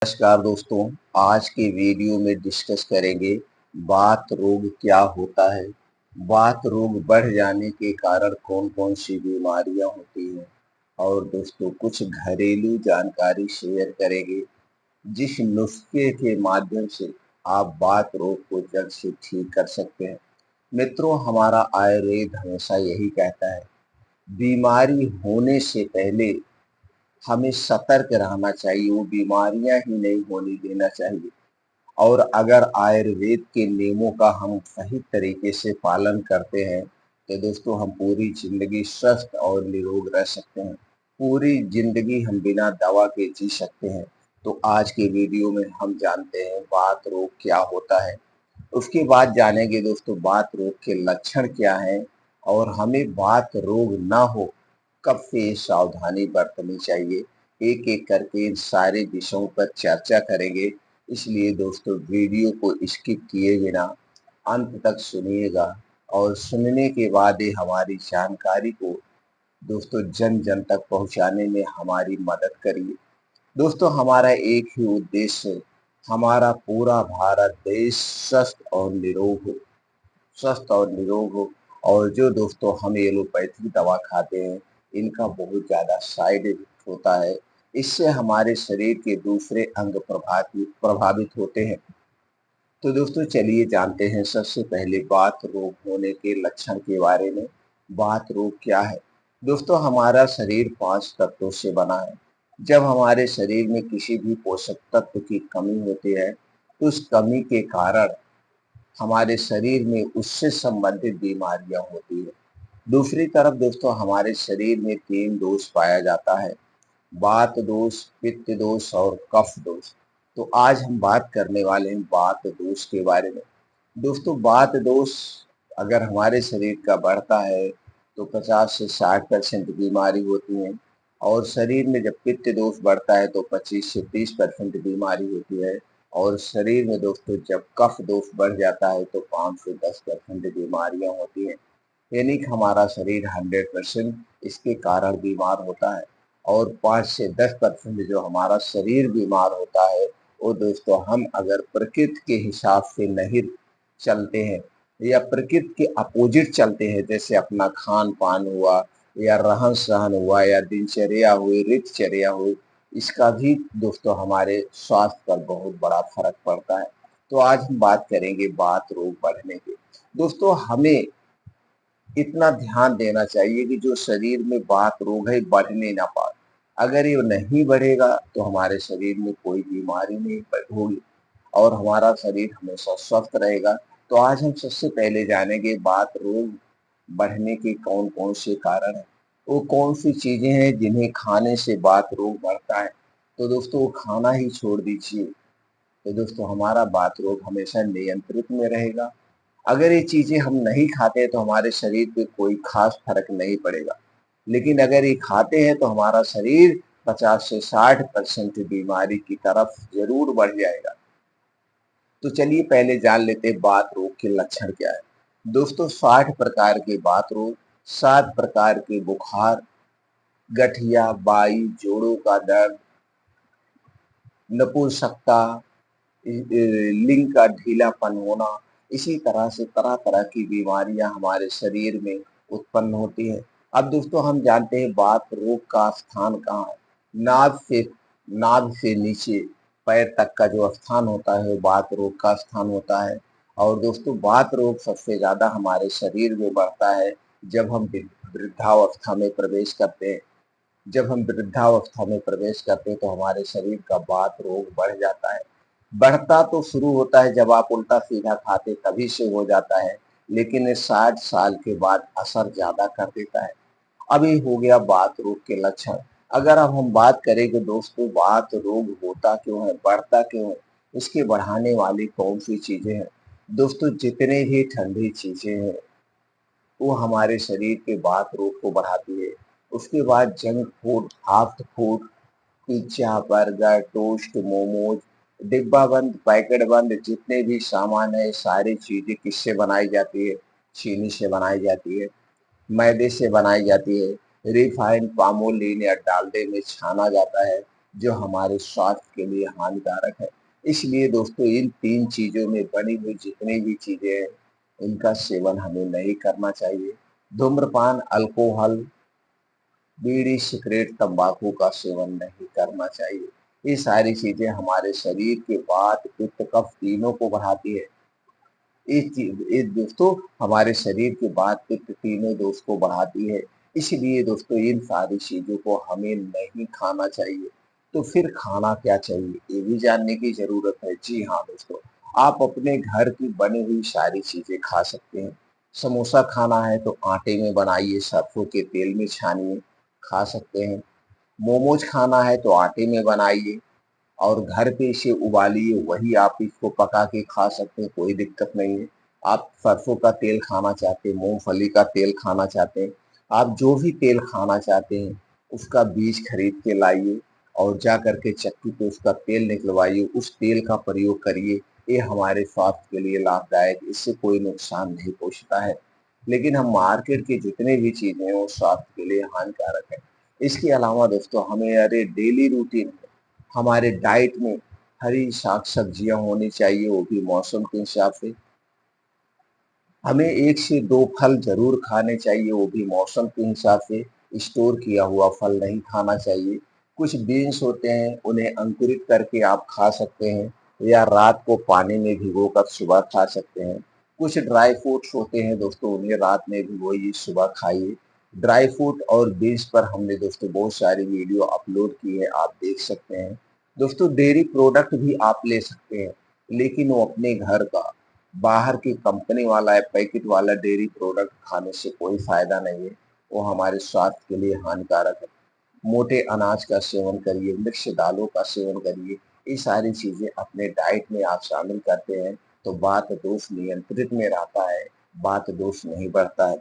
नमस्कार दोस्तों, आज के वीडियो में डिस्कस करेंगे वात रोग क्या होता है, वात रोग बढ़ जाने के कारण कौन-कौन सी बीमारियां होती हैं और दोस्तों कुछ घरेलू जानकारी शेयर करेंगे, जिस नुस्खे के माध्यम से आप वात रोग को जड़ से ठीक कर सकते हैं। मित्रों, हमारा आयुर्वेद हमेशा यही कहता है, बीमारी होने से पहले हमें सतर्क रहना चाहिए, वो बीमारियां ही नहीं होने देना चाहिए। और अगर आयुर्वेद के नियमों का हम सही तरीके से पालन करते हैं तो दोस्तों हम पूरी जिंदगी स्वस्थ और निरोग रह सकते हैं। पूरी जिंदगी हम बिना दवा के जी सकते हैं। तो आज के वीडियो में हम जानते हैं वात रोग क्या होता है। उसके बाद जानेंगे दोस्तों वात रोग के लक्षण क्या हैं और हमें वात रोग ना हो कब से सावधानी बरतनी चाहिए। एक एक करके इन सारे विषयों पर चर्चा करेंगे, इसलिए दोस्तों वीडियो को स्किप किए बिना अंत तक सुनिएगा और सुनने के बाद ही हमारी जानकारी को दोस्तों जन जन तक पहुंचाने में हमारी मदद करिए। दोस्तों हमारा एक ही उद्देश्य है, हमारा पूरा भारत देश स्वस्थ और निरोग हो। और जो दोस्तों हम एलोपैथिक दवा खाते हैं, इनका बहुत ज़्यादा साइड इफेक्ट होता है। इससे हमारे शरीर के दूसरे अंग प्रभावित होते हैं। तो दोस्तों चलिए जानते हैं सबसे पहले वात रोग होने के लक्षण के बारे में। वात रोग क्या है? दोस्तों हमारा शरीर 5 तत्वों से बना है। जब हमारे शरीर में किसी भी पोषक तत्व की कमी होती है, तो उस कमी के कारण हमारे शरीर में उससे संबंधित बीमारियां होती है। दूसरी तरफ दोस्तों हमारे शरीर में 3 दोष पाया जाता है, वात दोष, पित्त दोष और कफ दोष। तो आज हम बात करने वाले हैं वात दोष के बारे में। दोस्तों वात दोष अगर हमारे शरीर का बढ़ता है तो 50 से 60% बीमारी होती है। और शरीर में जब पित्त दोष बढ़ता है तो 25 से 30% बीमारी होती है। और शरीर में दोस्तों जब कफ दोष बढ़ जाता है तो 5 से 10% बीमारियां होती हैं। यानी कि हमारा शरीर 100% इसके कारण बीमार होता है। और 5 से 10% जो हमारा शरीर बीमार होता है, वो दोस्तों हम अगर प्रकृति के हिसाब से नहीं चलते हैं या प्रकृति के अपोजिट चलते हैं, जैसे अपना खान पान हुआ या रहन सहन हुआ या दिनचर्या हुई, ऋतचर्या हुई, इसका भी दोस्तों हमारे स्वास्थ्य पर बहुत बड़ा फर्क पड़ता है। तो आज हम बात करेंगे वात रोग बढ़ने की। दोस्तों हमें इतना ध्यान देना चाहिए कि जो शरीर में वात रोग है बढ़ने ना पाए। अगर ये नहीं बढ़ेगा तो हमारे शरीर में कोई बीमारी नहीं होगी और हमारा शरीर हमेशा स्वस्थ रहेगा। तो आज हम सबसे पहले जानेंगे वात रोग बढ़ने के कौन कौन से कारण हैं। वो कौन सी चीजें हैं जिन्हें खाने से वात रोग बढ़ता है। तो दोस्तों वो खाना ही छोड़ दीजिए, तो दोस्तों हमारा वात रोग हमेशा नियंत्रित में रहेगा। अगर ये चीजें हम नहीं खाते तो हमारे शरीर पे कोई खास फर्क नहीं पड़ेगा, लेकिन अगर ये खाते हैं तो हमारा शरीर 50 से 60% बीमारी की तरफ जरूर बढ़ जाएगा। तो चलिए पहले जान लेते हैं वात रोग के लक्षण क्या है। दोस्तों 60 प्रकार के वात रोग, 7 प्रकार के बुखार, गठिया, बाई, जोड़ों का दर्द, नपुंसकता, लिंग का ढीलापन होना, इसी तरह से तरह तरह की बीमारियां हमारे शरीर में उत्पन्न होती है। अब दोस्तों हम जानते हैं वात रोग का स्थान कहाँ है। नाभि से नीचे पैर तक का जो स्थान होता है वो वात रोग का स्थान होता है। और दोस्तों वात रोग सबसे ज्यादा हमारे शरीर में बढ़ता है जब हम वृद्धावस्था में प्रवेश करते हैं। जब हम वृद्धावस्था में प्रवेश करते हैं तो हमारे शरीर का वात रोग बढ़ जाता है। बढ़ता तो शुरू होता है जब आप उल्टा सीधा खाते तभी से हो जाता है, लेकिन ये 60 साल के बाद असर ज्यादा कर देता है। अभी हो गया वात रोग के लक्षण। अगर अब हम बात करें कि दोस्तों वात रोग होता क्यों है, बढ़ता क्यों है, इसके बढ़ाने वाली कौन सी चीजें हैं। दोस्तों जितने भी ठंडी चीजें हैं वो हमारे शरीर के वात रोग को बढ़ाती है। उसके बाद junk food, fast food, pizza, burger, toast, momos, डिब्बा बंद, पैकेट बंद जितने भी सामान है, सारी चीजें किससे बनाई जाती है? चीनी से बनाई जाती है, मैदे से बनाई जाती है, रिफाइंड, पामोलिन या डालडे में छाना जाता है। जो हमारे स्वास्थ्य के लिए हानिकारक है। इसलिए दोस्तों इन 3 चीज़ों में बनी हुई जितनी भी चीज़ें हैं, इनका सेवन हमें नहीं करना चाहिए। धूम्रपान, अल्कोहल, बीड़ी, सिगरेट, तंबाकू का सेवन नहीं करना चाहिए। ये सारी चीज़ें हमारे शरीर के वात, पित्त, कफ तीनों को बढ़ाती है। ये दोस्तों हमारे शरीर के वात, पित्त तीनों दोस्त को बढ़ाती है। इसलिए दोस्तों इन सारी चीज़ों को हमें नहीं खाना चाहिए। तो फिर खाना क्या चाहिए? ये भी जानने की ज़रूरत है। जी हाँ दोस्तों, आप अपने घर की बनी हुई सारी चीज़ें खा सकते हैं। समोसा खाना है तो आटे में बनाइए, सरसों के तेल में छानिए, खा सकते हैं। मोमोज खाना है तो आटे में बनाइए और घर पे इसे उबालिए, वही आप इसको पका के खा सकते हैं, कोई दिक्कत नहीं है। आप सरसों का तेल खाना चाहते हैं, मूँगफली का तेल खाना चाहते हैं, आप जो भी तेल खाना चाहते हैं, उसका बीज खरीद के लाइए और जा कर के चक्की पे उसका तेल निकलवाइए, उस तेल का प्रयोग करिए। ये हमारे स्वास्थ्य के लिए लाभदायक, इससे कोई नुकसान नहीं पहुँचता है। लेकिन हम मार्केट की जितनी भी चीज़ें हैं, वो स्वास्थ्य के लिए हानिकारक है। इसके अलावा दोस्तों हमें अरे डेली रूटीन में हमारे डाइट में हरी साग-सब्जियाँ होनी चाहिए, वो भी मौसम के हिसाब से। हमें 1 से 2 फल ज़रूर खाने चाहिए, वो भी मौसम के हिसाब से। स्टोर किया हुआ फल नहीं खाना चाहिए। कुछ बीन्स होते हैं, उन्हें अंकुरित करके आप खा सकते हैं या रात को पानी में भिगोकर सुबह खा सकते हैं। कुछ ड्राई फ्रूट्स होते हैं दोस्तों, उन्हें रात में भिगोइए, सुबह खाइए। ड्राई फ्रूट और बीन्स पर हमने दोस्तों बहुत सारी वीडियो अपलोड की है, आप देख सकते हैं। दोस्तों डेयरी प्रोडक्ट भी आप ले सकते हैं, लेकिन वो अपने घर का, बाहर की कंपनी वाला या पैकेट वाला डेयरी प्रोडक्ट खाने से कोई फ़ायदा नहीं है, वो हमारे स्वास्थ्य के लिए हानिकारक है। मोटे अनाज का सेवन करिए, मिक्स दालों का सेवन करिए, ये सारी चीज़ें अपने डाइट में आप शामिल करते हैं, तो वात दोष नियंत्रित में रहता है, वात दोष नहीं बढ़ता है।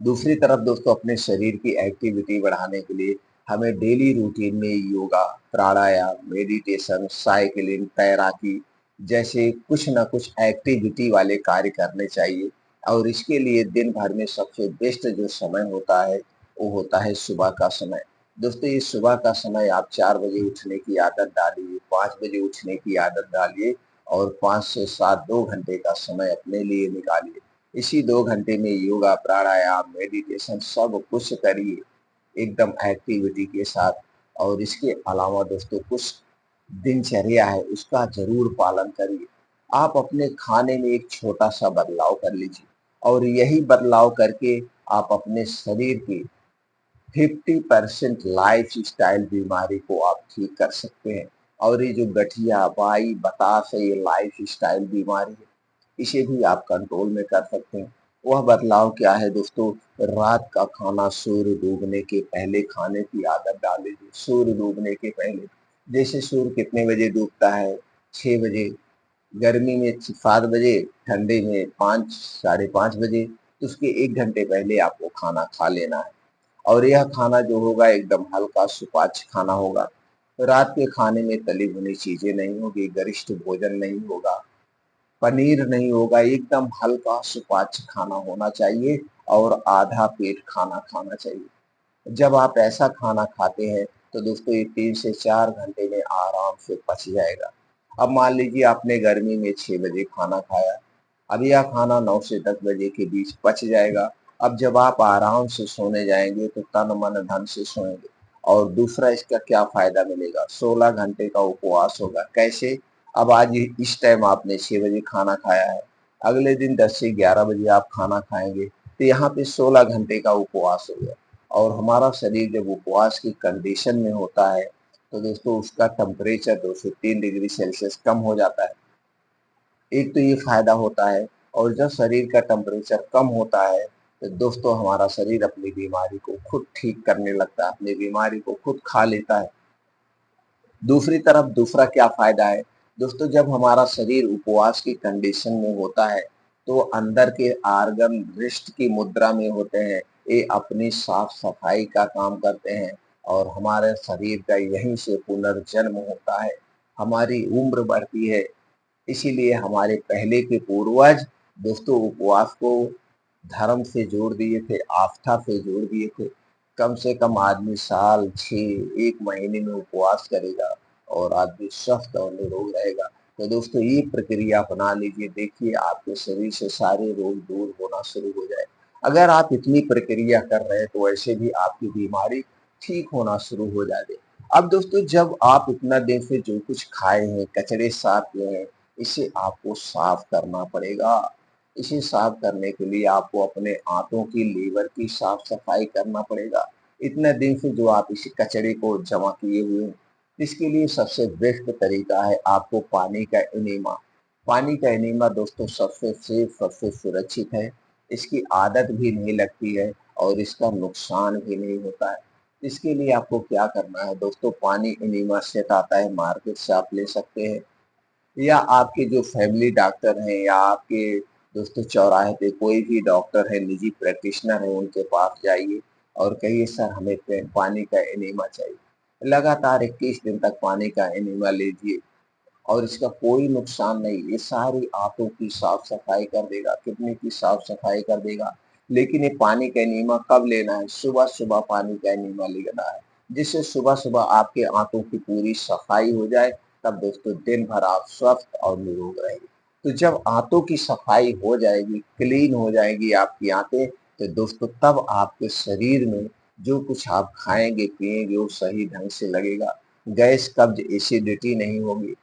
दूसरी तरफ दोस्तों अपने शरीर की एक्टिविटी बढ़ाने के लिए हमें डेली रूटीन में योगा, प्राणायाम, मेडिटेशन, साइकिलिंग, तैराकी जैसे कुछ न कुछ एक्टिविटी वाले कार्य करने चाहिए और इसके लिए दिन भर में सबसे बेस्ट जो समय होता है, वो होता है सुबह का समय। दोस्तों ये सुबह का समय आप 4 बजे उठने की आदत डालिए, 5 बजे उठने की आदत डालिए और 5 से 7 2 घंटे का समय अपने लिए निकालिए। इसी 2 घंटे में योगा, प्राणायाम, मेडिटेशन सब कुछ करिए, एकदम एक्टिविटी के साथ और इसके अलावा दोस्तों कुछ दिनचर्या है, उसका ज़रूर पालन करिए। आप अपने खाने में एक छोटा-सा बदलाव कर लीजिए और यही बदलाव करके आप अपने शरीर की 50% लाइफ़स्टाइल बीमारी को आप ठीक कर सकते हैं और ये जो गठिया, बाई, बताश है, ये लाइफ़स्टाइल बीमारी है। इसे भी आप कंट्रोल में कर सकते हैं। वह बदलाव क्या है दोस्तों, रात का खाना सूर्य डूबने के पहले खाने की आदत डाल लीजिए, सूर्य डूबने के पहले। जैसे सूर्य कितने बजे डूबता है? 6 बजे, गर्मी में 7 बजे, ठंडी में 5 साढ़े 5 बजे, तो उसके 1 घंटे पहले आपको खाना खा लेना है और यह खाना जो होगा एकदम हल्का सुपाच्य खाना होगा। रात के खाने में तली भुनी चीज़ें नहीं होगी, गरिष्ठ भोजन नहीं होगा, पनीर नहीं होगा, एकदम हल्का सुपाच्य खाना होना चाहिए और आधा पेट खाना खाना चाहिए। जब आप ऐसा खाना खाते हैं तो दोस्तों ये 3 से 4 घंटे में आराम से पच जाएगा। अब मान लीजिए आपने गर्मी में 6 बजे खाना खाया, अब यह खाना 9 से 10 बजे के बीच पच जाएगा। अब जब आप आराम से सोने जाएँगे तो तन, मन, धन से सोएँगे और दूसरा इसका क्या फ़ायदा मिलेगा? 16 घंटे का उपवास होगा। कैसे? अब आज इस टाइम आपने 6 बजे खाना खाया है, अगले दिन 10 से 11 बजे आप खाना खाएँगे, तो यहाँ पे 16 घंटे का उपवास हो गया। और हमारा शरीर जब उपवास की कंडीशन में होता है, तो दोस्तों उसका टेम्परेचर 2 से 3 डिग्री सेल्सियस कम हो जाता है। एक तो ये फ़ायदा होता है और जब शरीर का टेम्परेचर कम होता है, तो दोस्तों हमारा शरीर अपनी बीमारी को खुद ठीक करने लगता है, अपनी बीमारी को खुद खा लेता है। दूसरी तरफ दूसरा क्या फ़ायदा है? दोस्तों जब हमारा शरीर उपवास की कंडीशन में होता है, तो अंदर के आर्गन रेस्ट की मुद्रा में होते हैं। ये अपनी साफ-सफाई का काम करते हैं और हमारे शरीर का यहीं से पुनर्जन्म होता है। हमारी उम्र बढ़ती है, इसीलिए हमारे पहले के पूर्वज दोस्तों उपवास को धर्म से जोड़ दिए थे, आस्था से जोड़ दिए थे। कम से कम आदमी साल, 6, 1 महीने में उपवास करेगा और आदमी स्वस्थ और निरोग रहेगा। तो दोस्तों ये प्रक्रिया अपना लीजिए, देखिए आपके शरीर से सारे रोग दूर होना शुरू हो जाए। अगर आप इतनी प्रक्रिया कर रहे हैं तो वैसे भी आपकी बीमारी ठीक होना शुरू हो जाए। अब दोस्तों जब आप इतना दिन से जो कुछ खाए हैं, कचरे साफ किए हैं, इसे आपको साफ करना पड़ेगा। इसे साफ करने के लिए आपको अपने आंतों की, लीवर की साफ-सफाई करना पड़ेगा। इतने दिन से जो आप इस कचरे को जमा किए हुए हैं, इसके लिए सबसे बेस्ट तरीका है आपको पानी का एनेमा। पानी का एनेमा दोस्तों सबसे सेफ, सबसे सुरक्षित है। इसकी आदत भी नहीं लगती है और इसका नुकसान भी नहीं होता है। इसके लिए आपको क्या करना है दोस्तों, पानी एनेमा सेट आता है, मार्केट से आप ले सकते हैं। या आपके जो फैमिली डॉक्टर हैं या आपके दोस्तों चौराहे पे कोई भी डॉक्टर है, निजी प्रैक्टिशनर है, उनके पास जाइए और कहिए सर हमें पानी का एनेमा चाहिए। लगातार 21 दिन तक पानी का एनेमा लीजिए और इसका कोई नुकसान नहीं, ये सारी आंतों की साफ सफाई कर देगा, किडनी की साफ सफाई कर देगा। लेकिन ये पानी का एनीमा कब लेना है, सुबह सुबह पानी का एनीमा लेना है, जिससे सुबह सुबह आपके आंतों की पूरी सफाई हो जाए। तब दोस्तों दिन भर आप स्वस्थ और निरोग रहेंगे। तो जब आंतों की सफाई हो जाएगी, क्लीन हो जाएगी आपकी आंतें, तो दोस्तों तब आपके शरीर में जो कुछ आप खाएंगे पिएंगे वो सही ढंग से लगेगा। गैस, कब्ज, एसिडिटी नहीं होगी,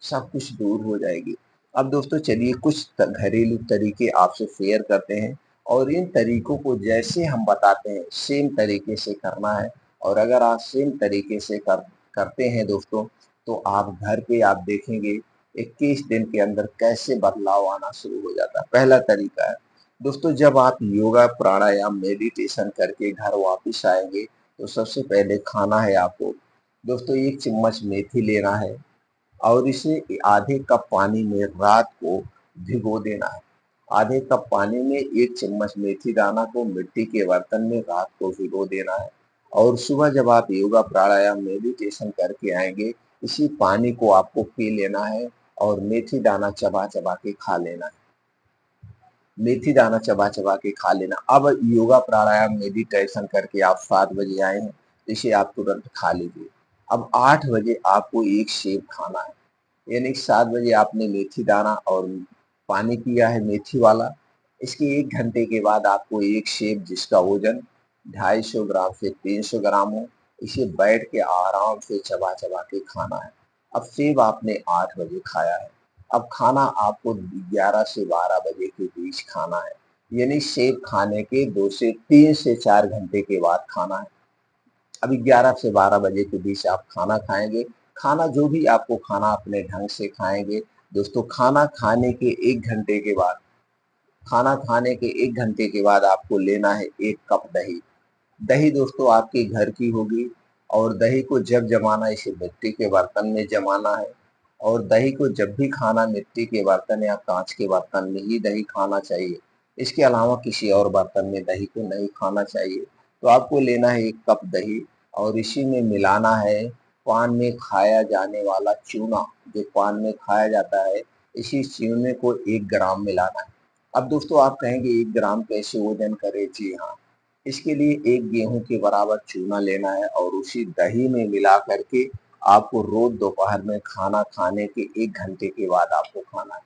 सब कुछ दूर हो जाएगी। अब दोस्तों चलिए कुछ घरेलू तरीके आपसे शेयर करते हैं और इन तरीकों को जैसे हम बताते हैं सेम तरीके से करना है। और अगर आप सेम तरीके से करते हैं दोस्तों, तो आप घर पे आप देखेंगे 21 दिन के अंदर कैसे बदलाव आना शुरू हो जाता है। पहला तरीका है दोस्तों, जब आप योगा, प्राणायाम, मेडिटेशन करके घर वापस आएंगे तो सबसे पहले खाना है आपको दोस्तों 1 चम्मच मेथी लेना है और इसे आधे कप पानी में रात को भिगो देना है। आधे कप पानी में 1 चम्मच मेथी दाना को मिट्टी के बर्तन में रात को भिगो देना है और सुबह जब आप योगा, प्राणायाम, मेडिटेशन करके आएँगे, इसी पानी को आपको पी लेना है और मेथी दाना चबा-चबा के खा लेना है। मेथी दाना चबा-चबा के खा लेना। अब योगा, प्राणायाम, मेडिटेशन करके आप 7 बजे आए हैं, तो इसे आप तुरंत खा लीजिए। अब 8 बजे आपको 1 सेब खाना है। यानी 7 बजे आपने मेथी दाना और पानी पिया है मेथी वाला, इसके 1 घंटे के बाद आपको 1 सेब जिसका वज़न 250 ग्राम से 300 ग्राम हो, इसे बैठ के आराम से चबा-चबा के खाना है। अब सेब आपने 8 बजे खाया है, अब खाना आपको 11 से 12 बजे के बीच खाना है, यानी सेब खाने के 2 से 3 से 4 घंटे के बाद खाना है। अभी 11 से 12 बजे के बीच आप खाना खाएँगे। खाना जो भी आपको खाना अपने ढंग से खाएँगे। दोस्तों खाना खाने के 1 घंटे के बाद आपको लेना है 1 कप दही। दही दोस्तों आपके घर की होगी और दही को जब जमाना है इसे मिट्टी के बर्तन में जमाना है और दही को जब भी खाना मिट्टी के बर्तन या काँच के बर्तन में ही दही खाना चाहिए। इसके अलावा किसी और बर्तन में दही को नहीं खाना चाहिए। तो आपको लेना है 1 कप दही और इसी में मिलाना है पान में खाया जाने वाला चूना, जो पान में खाया जाता है, इसी चूने को 1 ग्राम मिलाना है। अब दोस्तों आप कहेंगे 1 ग्राम कैसे वज़न करें? जी हाँ, इसके लिए 1 गेहूँ के बराबर चूना लेना है और उसी दही में मिला कर के आपको रोज़ दोपहर में खाना खाने के 1 घंटे के बाद आपको खाना है।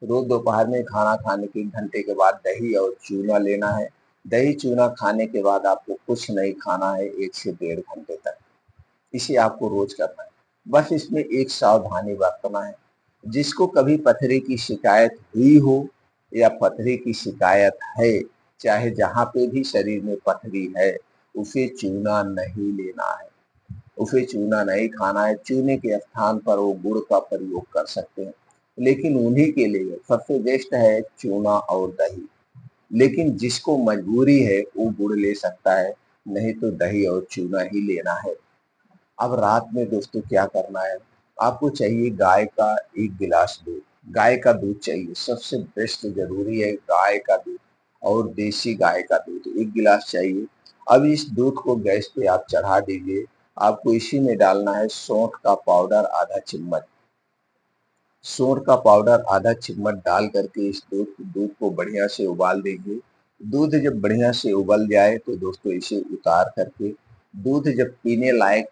रोज़ दोपहर में खाना खाने के 1 घंटे के बाद दही और चूना लेना है। दही चूना खाने के बाद आपको कुछ नहीं खाना है 1 से डेढ़ घंटे तक। इसे आपको रोज़ करना है। बस इसमें एक सावधानी बरतना है, जिसको कभी पथरी की शिकायत हुई हो या पथरी की शिकायत है, चाहे जहाँ पे भी शरीर में पथरी है, उसे चूना नहीं लेना है, उसे चूना नहीं खाना है। चूने के स्थान पर वो गुड़ का प्रयोग कर सकते हैं, लेकिन उन्हीं के लिए सबसे बेस्ट है चूना और दही। लेकिन जिसको मजबूरी है वो गुड़ ले सकता है, नहीं तो दही और चूना ही लेना है। अब रात में दोस्तों क्या करना है, आपको चाहिए गाय का 1 गिलास दूध। गाय का दूध चाहिए, सबसे बेस्ट ज़रूरी है गाय का दूध और देसी गाय का दूध 1 गिलास चाहिए। अब इस दूध को गैस पे आप चढ़ा दीजिए। आपको इसी में डालना है सौंठ का पाउडर आधा चम्मच। सौंठ का पाउडर आधा चम्मच डाल करके इस दूध दूध को बढ़िया से उबाल दीजिए दूध जब बढ़िया से उबल जाए तो दोस्तों इसे उतार करके दूध जब पीने लायक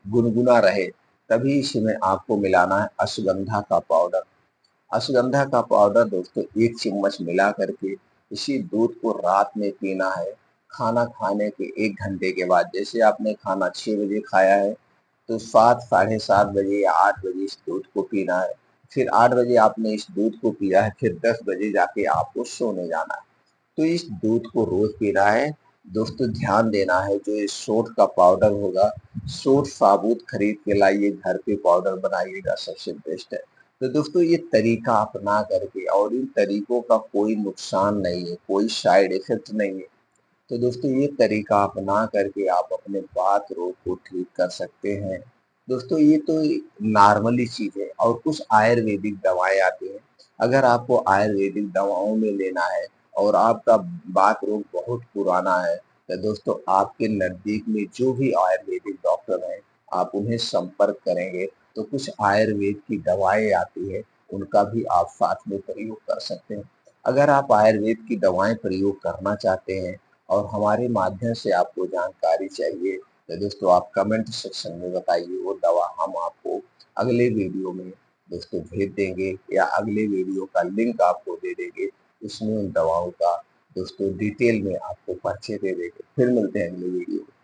गुनगुना रहे तभी इसमें आपको मिलाना है अश्वगंधा का पाउडर। अश्वगंधा का पाउडर दोस्तों 1 चम्मच मिला करके इसी दूध को रात में पीना है। खाना खाने के 1 घंटे के बाद, जैसे आपने खाना 6 बजे खाया है तो 7 साढ़े 7 बजे या 8 बजे इस दूध को पीना है। फिर 8 बजे आपने इस दूध को पिया है, फिर 10 बजे जाके आपको सोने जाना है। तो इस दूध को रोज पीना है। दोस्तों ध्यान देना है, जो ये सोंठ का पाउडर होगा, सोंठ साबुत खरीद के लाइए, घर पे पाउडर बनाइएगा, सबसे बेस्ट है। तो दोस्तों ये तरीका अपना करके, और इन तरीकों का कोई नुकसान नहीं है, कोई साइड इफेक्ट नहीं है। तो दोस्तों ये तरीका अपना करके आप अपने बात रोग को ठीक कर सकते हैं। दोस्तों ये तो नॉर्मली चीज है, और कुछ आयुर्वेदिक दवाएं आती हैं। अगर आपको आयुर्वेदिक दवाओं में लेना है और आपका बात रोग बहुत पुराना है, तो दोस्तों आपके नजदीक में जो भी आयुर्वेदिक डॉक्टर हैं, आप उन्हें संपर्क करेंगे तो कुछ आयुर्वेद की दवाएं आती है, उनका भी आप साथ में प्रयोग कर सकते हैं। अगर आप आयुर्वेद की दवाएं प्रयोग करना चाहते हैं और हमारे माध्यम से आपको जानकारी चाहिए, तो दोस्तों आप कमेंट सेक्शन में बताइए, वो दवा हम आपको अगले वीडियो में दोस्तों भेज देंगे, या अगले वीडियो का लिंक आपको दे देंगे। उसमें उन दवाओं का दोस्तों डिटेल में आपको परिचय दे देंगे। फिर मिलते हैं अगले वीडियो में।